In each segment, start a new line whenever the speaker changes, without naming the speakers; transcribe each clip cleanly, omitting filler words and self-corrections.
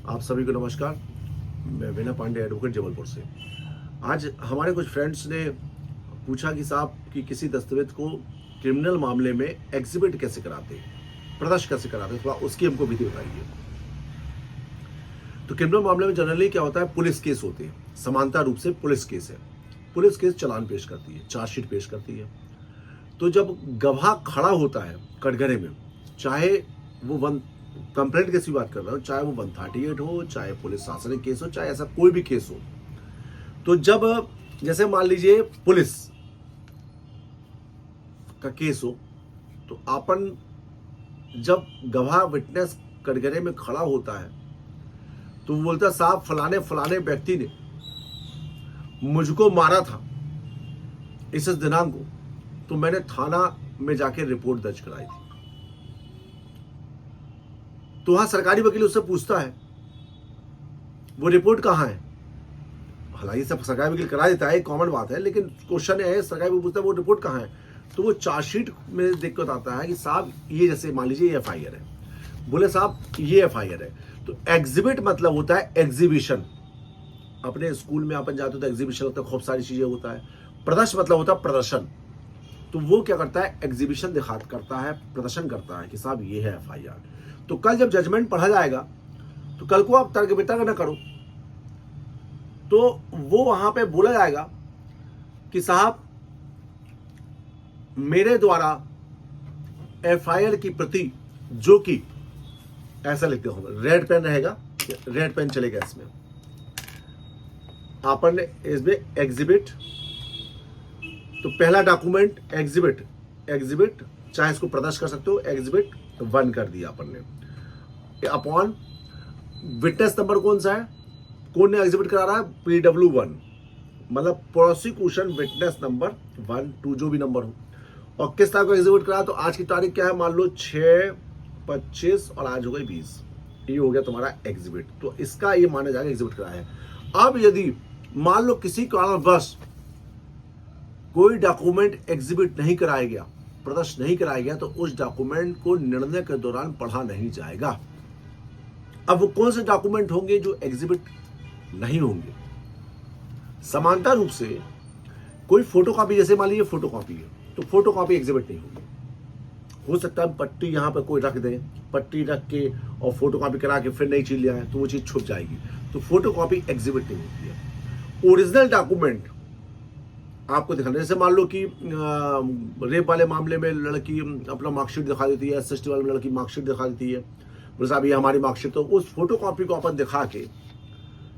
आप सभी को नमस्कार। मैं विनय पांडे, एडवोकेट, जबलपुर से। आज हमारे कुछ फ्रेंड्स ने पूछा कि साहब कि किसी दस्तावेज को क्रिमिनल मामले में एग्जिबिट कैसे कराते हैं, प्रदर्शन कैसे कराते हैं, थोड़ा उसकी हमको विधि बताइए। तो क्रिमिनल मामले में जनरली क्या होता है, पुलिस केस होते हैं, समानता रूप से पुलिस केस है। पुलिस केस चालान पेश करती है, चार्जशीट पेश करती है। तो जब गवाह खड़ा होता है कटघरे में, चाहे वो वन कंप्लेंट केस की बात कर रहा हूँ, चाहे वो 138 हो, चाहे पुलिस शासन केस हो, चाहे ऐसा कोई भी केस हो, तो जब जैसे मान लीजिए पुलिस का केस हो, तो अपन जब गवाह विटनेस कटघरे में खड़ा होता है तो वो बोलता है साहब फलाने फलाने व्यक्ति ने मुझको मारा था इस दिनांक को, तो मैंने थाना में जाके रिपोर्ट दर्ज कराई थी। तो वहां सरकारी वकील उससे पूछता है वो रिपोर्ट कहां है। हालांकि सब सरकारी वकील करा देता है, कॉमन बात है, लेकिन क्वेश्चन है सरकारी वकील पूछता है वो रिपोर्ट कहां है। तो वो चार्जशीट में दिक्कत आता है कि साहब ये जैसे मान लीजिए एफआईआर है, बोले साहब ये एफआईआर है। तो एग्जिबिट मतलब होता है एग्जीबिशन। अपने स्कूल में अपन जाते हो तो एग्जीबिशन होता है, खूब सारी चीजें होता है। प्रदर्शन मतलब होता है प्रदर्शन। तो वो क्या करता है, एग्जीबिशन करता है, प्रदर्शन करता है कि साहब ये है एफआईआर। तो कल जब जजमेंट पढ़ा जाएगा तो कल को आप तर्क वितर्क न करो, तो वो वहां पे बोला जाएगा कि साहब मेरे द्वारा एफआईआर की प्रति, जो कि ऐसा लिखते होगा, रेड पेन रहेगा, रेड पेन चलेगा इसमें, अपन ने इसमें एग्जिबिट, तो पहला डॉक्यूमेंट एग्जिबिट, एग्जिबिट चाहे इसको प्रदर्शन कर सकते हो, एग्जिबिट 1 कर दिया अपन ने। अपॉन विटनेस नंबर कौन सा है, कौन ने एग्जिबिट करा रहा है, PW1, मतलब प्रोसिक्यूशन विटनेस नंबर 1, 2 जो भी नंबर हो, और किस तारीख को एग्जिबिट करा। तो आज की तारीख क्या है, मान लो 6/25 और आज हो गई 20, ये हो गया तुम्हारा एग्जिबिट। तो इसका ये माना जाएगा एग्जिबिट करा है। अब यदि मान लो किसी कारणवश कोई डॉक्यूमेंट एग्जिबिट नहीं कराया गया, प्रदर्शन नहीं कराया गया, तो उस डॉक्यूमेंट को निर्णय के दौरान पढ़ा नहीं जाएगा। अब वो कौन से डॉक्यूमेंट होंगे जो एग्जिबिट नहीं होंगे। समानता रूप से कोई फोटोकॉपी, जैसे मान लीजिए फोटोकॉपी है, तो फोटोकॉपी एग्जिबिट नहीं होगी। हो सकता है पट्टी यहां पर कोई रख दे, पट्टी रख के और फोटोकॉपी करा के फिर नई चीज ले आए तो वो चीज छुप जाएगी, तो फोटोकॉपी एग्जिबिट नहीं होती है। ओरिजिनल डॉक्यूमेंट आपको दिखाना, जैसे मान लो कि रेप वाले मामले में लड़की अपना मार्कशीट दिखा देती है, SST वाले में लड़की मार्कशीट दिखा देती है, बोले साहब ये हमारी मार्कशीट, तो उस फोटोकॉपी को अपन दिखा के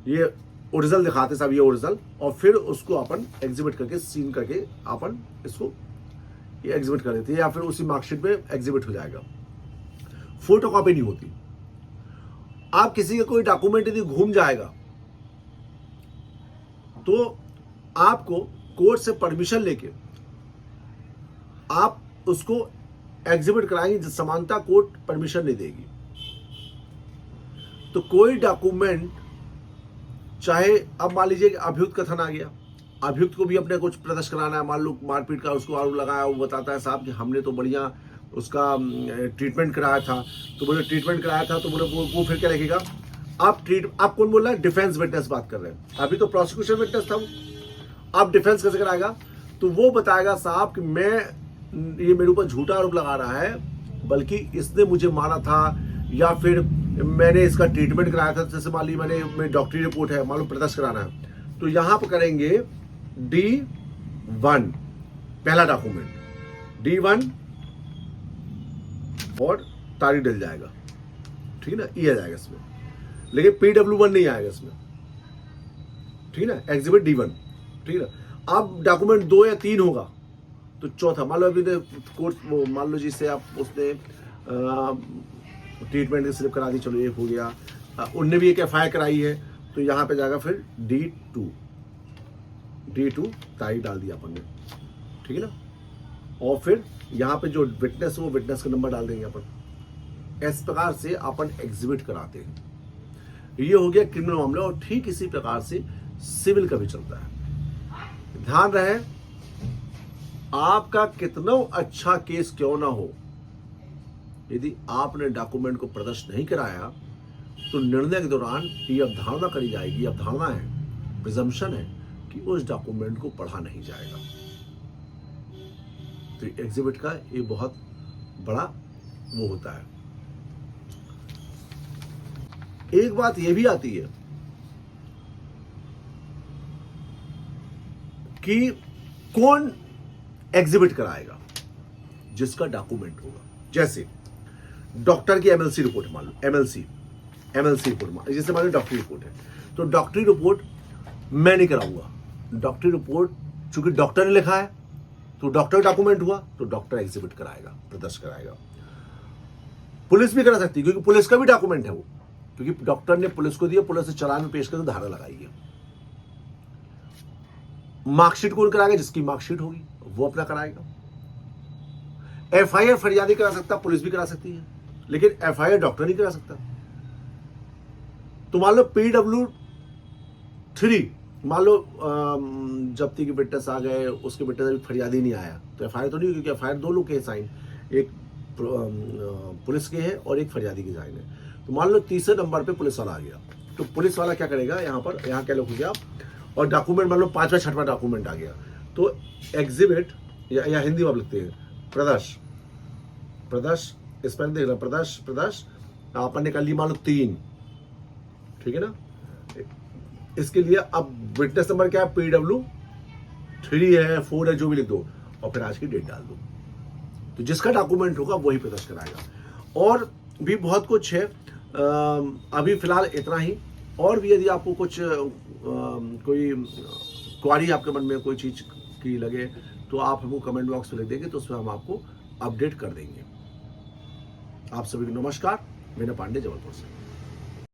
ये ओरिजिनल दिखाते साहब ये ओरिजिनल, और फिर उसको अपन एग्जिबिट करके सीन करके अपन इसको ये एग्जिबिट कर देते हैं, या फिर उसी मार्कशीट में एग्जिबिट हो जाएगा। फोटोकॉपी नहीं होती। आप किसी का कोई डॉक्यूमेंट यदि घूम जाएगा तो आपको कोर्ट से परमिशन लेके आप उसको एग्जिबिट कराएंगे, समानता कोर्ट परमिशन नहीं देगी। तो कोई डॉक्यूमेंट, चाहे अब मान लीजिए कि अभियुक्त कथन आ गया, अभियुक्त को भी अपने कुछ प्रदर्शन कराना है, मान लो मारपीट का उसको आरोप लगाया, वो बताता है साहब कि हमने तो बढ़िया उसका ट्रीटमेंट कराया था, तो बोले ट्रीटमेंट कराया था, तो बोले वो फिर क्या लिखेगा, आप कौन बोल रहा है, डिफेंस विटनेस बात कर रहे हैं, अभी तो प्रोसिक्यूशन विटनेस था वो, आप डिफेंस कैसे कराएगा। तो वो बताएगा साहब कि ये मेरे ऊपर झूठा आरोप लगा रहा है, बल्कि इसने मुझे मारा था, या फिर मैंने इसका ट्रीटमेंट कराया था, जैसे मान ली मेरी डॉक्टरी रिपोर्ट है, मान लो प्रदर्शन कराना है, तो यहां पर करेंगे D1 पहला डॉक्यूमेंट, D1 और तारीख डल जाएगा, ठीक है ना, ये आ जाएगा इसमें, लेकिन PW1 नहीं आएगा इसमें, ठीक है ना, एग्जिबिट D1, ठीक है। अब डॉक्यूमेंट 2 या 3 होगा तो चौथा, मान लो अभी कोर्ट, मान लो जिससे आप उसने ट्रीटमेंट की स्लिप करा दी, चलो एक हो गया, उनने भी एक एफआईआर कराई है, तो यहाँ पे जाएगा फिर D2 तारीख डाल दिया अपन ने, ठीक है ना, और फिर यहाँ पे जो विटनेस है वो विटनेस का नंबर डाल देंगे अपन। इस प्रकार से अपन एग्जिबिट कराते हैं। ये हो गया क्रिमिनल मामला, और ठीक इसी प्रकार से सिविल का भी चलता है। ध्यान रहे, आपका कितना अच्छा केस क्यों ना हो, यदि आपने डॉक्यूमेंट को प्रदर्शन नहीं कराया तो निर्णय के दौरान ये अवधारणा करी जाएगी, ये अवधारणा है, प्रिजम्पशन है कि उस डॉक्यूमेंट को पढ़ा नहीं जाएगा। तो एग्जिबिट का ये बहुत बड़ा वो होता है। एक बात ये भी आती है कि कौन एग्जिबिट कराएगा, जिसका डॉक्यूमेंट होगा। जैसे डॉक्टर की एमएलसी रिपोर्ट मान लो, एमएलसी रिपोर्ट मान, जैसे मान लो डॉक्टरी रिपोर्ट है, तो डॉक्टरी रिपोर्ट मैं नहीं कराऊंगा। डॉक्टरी रिपोर्ट चूंकि डॉक्टर ने लिखा है तो डॉक्टर डॉक्यूमेंट हुआ, तो डॉक्टर एग्जिबिट कराएगा, प्रदर्शन कराएगा। पुलिस भी करा सकती है, क्योंकि पुलिस का भी डॉक्यूमेंट है वो, क्योंकि डॉक्टर ने पुलिस को दिया, पुलिस ने चालान पेश करके धारा लगाई है। मार्कशीट कौन कराएगा, जिसकी मार्कशीट होगी वो अपना कराएगा। एफआईआर फरियादी करा सकता, पुलिस भी करा सकती है, लेकिन एफआईआर डॉक्टर नहीं करा सकता। तो मान लो PW3, मान लो जब्ती के विटनेस आ गए, उसके विटनेस अभी फरियादी नहीं आया, तो एफआईआर तो नहीं, क्योंकि एफआईआर दो लोग के साइन, एक पुलिस के है और एक फरियादी के साइन है। तो मान लो तीसरे नंबर पे पुलिस वाला आ गया, तो पुलिस वाला क्या करेगा, यहाँ क्या लिखोगे आप, और डॉक्यूमेंट मान लो 5वां 6वां डॉक्यूमेंट आ गया, तो एग्जिबिट या हिंदी में आप लिखते हैं प्रदर्श, इस पर देख रहा प्रदर्श आपने निकाल ली मान लो 3, ठीक है ना। इसके लिए अब विटनेस नंबर क्या है, PW3 है, 4 है, जो भी लिख दो, और फिर आज की डेट डाल दो। तो जिसका डॉक्यूमेंट होगा वही प्रदर्शन कराएगा। और भी बहुत कुछ है, अभी फिलहाल इतना ही। और भी यदि आपको कुछ कोई क्वारी आपके मन में कोई चीज की लगे, तो आप हमको कमेंट बॉक्स में लिख देंगे, तो उसमें हम आपको अपडेट कर देंगे। आप सभी को नमस्कार, मीना पांडे, जबलपुर से।